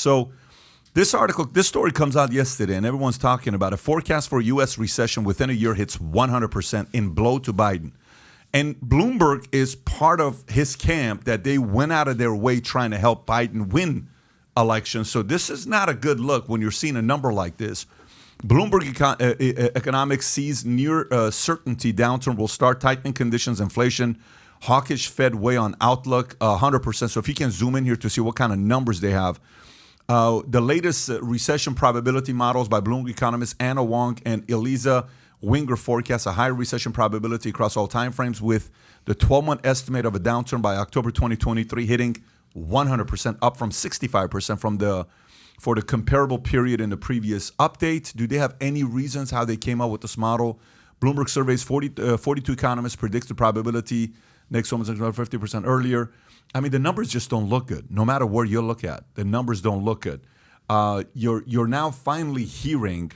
So this story comes out yesterday, and everyone's talking about a forecast for U.S. recession within a year hits 100% in blow to Biden. And Bloomberg is part of his camp that they went out of their way trying to help Biden win elections. So this is not a good look when you're seeing a number like this. Bloomberg Economics sees near certainty downturn will start tightening conditions, inflation, hawkish Fed weigh on outlook 100%. So if you can zoom in here to see what kind of numbers they have. The latest recession probability models by Bloomberg economists Anna Wong and Eliza Winger forecast a higher recession probability across all timeframes, with the 12-month estimate of a downturn by October 2023 hitting 100%, up from 65% for the comparable period in the previous update. Do they have any reasons how they came up with this model? Bloomberg surveys 42 economists, predicts the probability next almost 50% earlier. I mean, the numbers just don't look good. No matter where you look at, the numbers don't look good. You're now finally hearing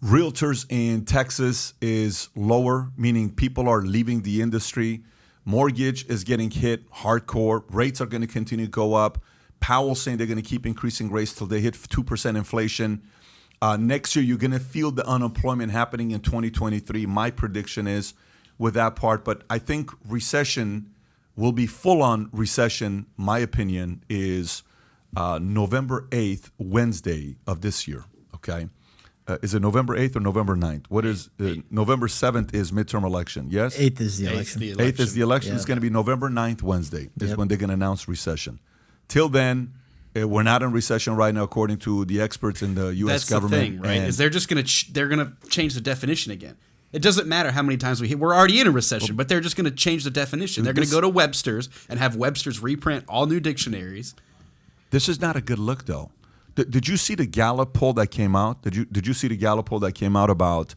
realtors in Texas is lower, meaning people are leaving the industry. Mortgage is getting hit hardcore. Rates are going to continue to go up. Powell saying they're going to keep increasing rates till they hit 2% inflation. Next year, you're going to feel the unemployment happening in 2023. My prediction is with that part. But I think recession will be full-on recession. My opinion is November 8th, Wednesday of this year, okay? Is it November 8th or November 9th? What is November 7th is midterm election, yes? 8th is the election. 8th is the election. Yeah. It's going to be November 9th, Wednesday, is when they're going to announce recession. Till then, we're not in recession right now, according to the experts in the U.S. government. That's the thing, right? Is they're just going to they're going to change the definition again. It doesn't matter how many times we're already in a recession, but they're just going to change the definition. They're going to go to Webster's and have Webster's reprint all new dictionaries. This is not a good look, though. Did you see the Gallup poll that came out? Did you see the Gallup poll that came out about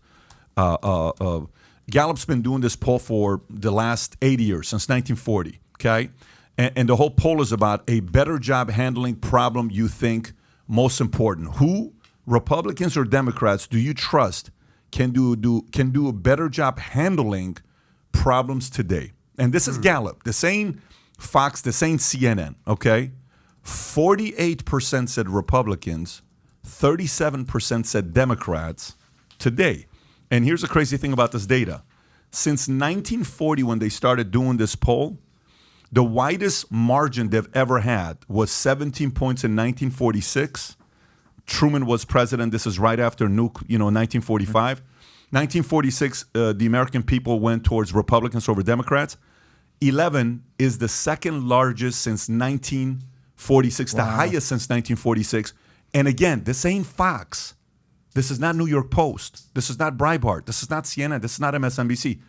Gallup's been doing this poll for the last 80 years, since 1940, okay? And the whole poll is about a better job handling problem you think most important. Who, Republicans or Democrats, do you trust can do a better job handling problems today? And this is Gallup, the same Fox, the same CNN, okay? 48% said Republicans, 37% said Democrats today. And here's the crazy thing about this data. Since 1940, when they started doing this poll, the widest margin they've ever had was 17 points in 1946. Truman was president. This is right after 1945. 1946, the American people went towards Republicans over Democrats. 11 is the second largest since 1946, the highest since 1946. And again, this ain't Fox. This is not New York Post. This is not Breitbart. This is not CNN. This is not MSNBC.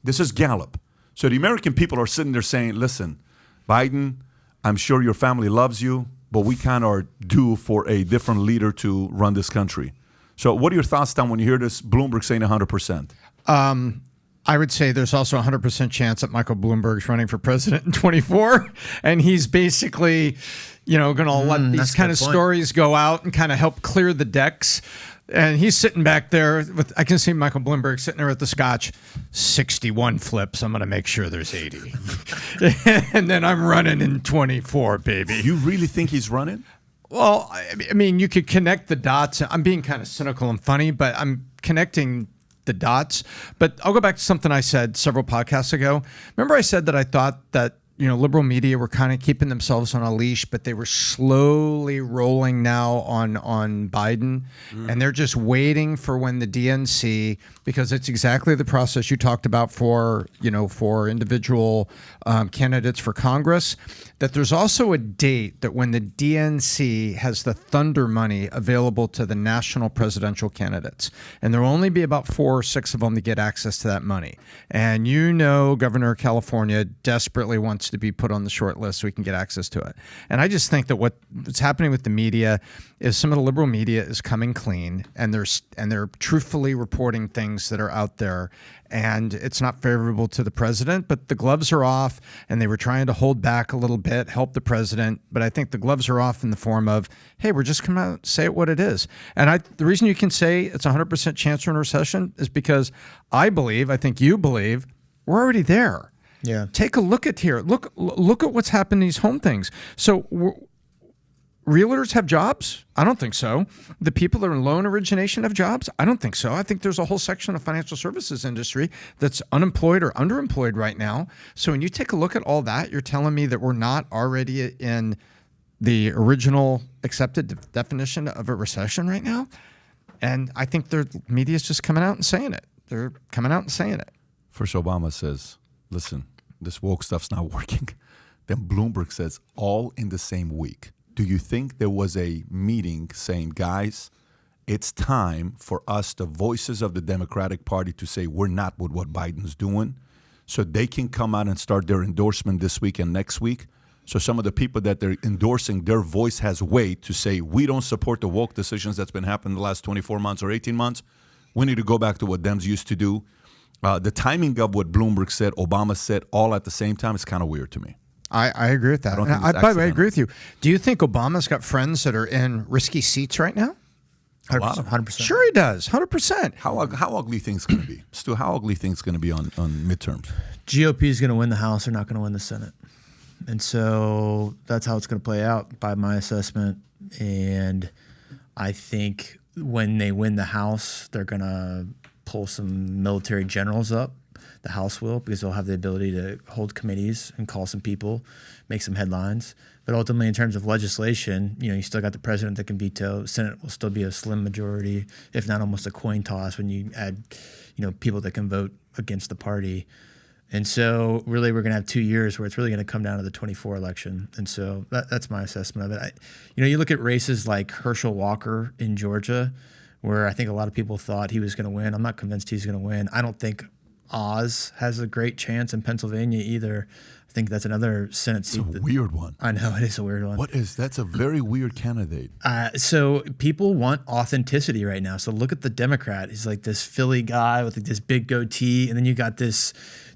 This is Gallup. So the American people are sitting there saying, listen, Biden, I'm sure your family loves you, but we kind of are due for a different leader to run this country. So what are your thoughts, Tom, when you hear this Bloomberg saying 100%? I would say there's also a 100% chance that Michael Bloomberg's running for president in 24, and he's basically, going to let these kind of stories go out and kind of help clear the decks. And he's sitting back there I can see Michael Bloomberg sitting there with the scotch. 61 flips. I'm going to make sure there's 80. And then I'm running in 24, baby. You really think he's running? Well, I mean, you could connect the dots. I'm being kind of cynical and funny, but I'm connecting the dots. But I'll go back to something I said several podcasts ago. Remember I said that I thought that liberal media were kind of keeping themselves on a leash, but they were slowly rolling now on Biden. And they're just waiting for when the DNC, because it's exactly the process you talked about for individual candidates for Congress, that there's also a date that when the DNC has the thunder money available to the national presidential candidates, and there will only be about 4 or 6 of them to get access to that money. And Governor of California desperately wants to be put on the short list so we can get access to it. And I just think that what's happening with the media is some of the liberal media is coming clean, and they're truthfully reporting things that are out there. And it's not favorable to the president, but the gloves are off, and they were trying to hold back a little bit, help the president. But I think the gloves are off in the form of, hey, we're just coming out and say it what it is. And the reason you can say it's 100% chance we're in a recession is because I think you believe, we're already there. Yeah. Take a look at here. Look at what's happened to these home things. So realtors have jobs? I don't think so. The people that are in loan origination have jobs? I don't think so. I think there's a whole section of financial services industry that's unemployed or underemployed right now. So when you take a look at all that, you're telling me that we're not already in the original accepted definition of a recession right now? And I think the media is just coming out and saying it. They're coming out and saying it. First, Obama says, listen, this woke stuff's not working. Then Bloomberg says, all in the same week. Do you think there was a meeting saying, guys, it's time for us, the voices of the Democratic Party, to say we're not with what Biden's doing, so they can come out and start their endorsement this week and next week? So some of the people that they're endorsing, their voice has weight to say, we don't support the woke decisions that's been happening the last 24 months or 18 months. We need to go back to what Dems used to do. The timing of what Bloomberg said, Obama said, all at the same time is kind of weird to me. I agree with that. By the way, I agree with you. Do you think Obama's got friends that are in risky seats right now? 100%. Sure he does, 100%. How ugly things going to be? Stu, how ugly things going to be on midterms? GOP is going to win the House. They're not going to win the Senate. And so that's how it's going to play out by my assessment. And I think when they win the House, they're going to pull some military generals up. The House will, because they'll have the ability to hold committees and call some people, make some headlines. But ultimately, in terms of legislation, you still got the president that can veto. Senate will still be a slim majority, if not almost a coin toss when you add, people that can vote against the party. And so really we're going to have 2 years where it's really going to come down to the 24 election. And so that's my assessment of it. You look at races like Herschel Walker in Georgia, where I think a lot of people thought he was going to win. I'm not convinced he's going to win. I don't think Oz has a great chance in Pennsylvania either. I think that's another Senate seat. It's a weird one. I know, it is a weird one. That's a very weird candidate. So people want authenticity right now. So look at the Democrat. He's like this Philly guy with like this big goatee. And then you got this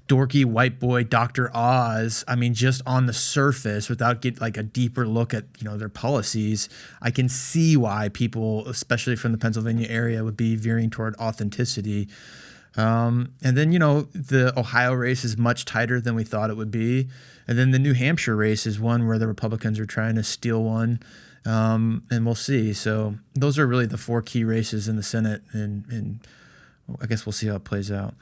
dorky white boy, Dr. Oz. I mean, just on the surface, without getting like a deeper look at, their policies, I can see why people, especially from the Pennsylvania area, would be veering toward authenticity. And then, the Ohio race is much tighter than we thought it would be. And then the New Hampshire race is one where the Republicans are trying to steal one. And we'll see. So those are really the 4 key races in the Senate. And I guess we'll see how it plays out.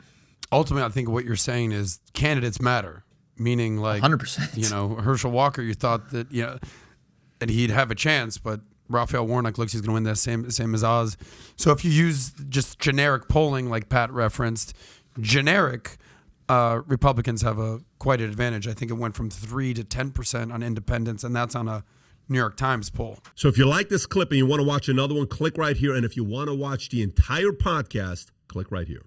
Ultimately, I think what you're saying is candidates matter, meaning like 100%. Herschel Walker, you thought that, that he'd have a chance, but Raphael Warnock looks he's going to win that same as Oz. So if you use just generic polling like Pat referenced, generic Republicans have quite an advantage. I think it went from 3 to 10% on independents, and that's on a New York Times poll. So if you like this clip and you want to watch another one, click right here. And if you want to watch the entire podcast, click right here.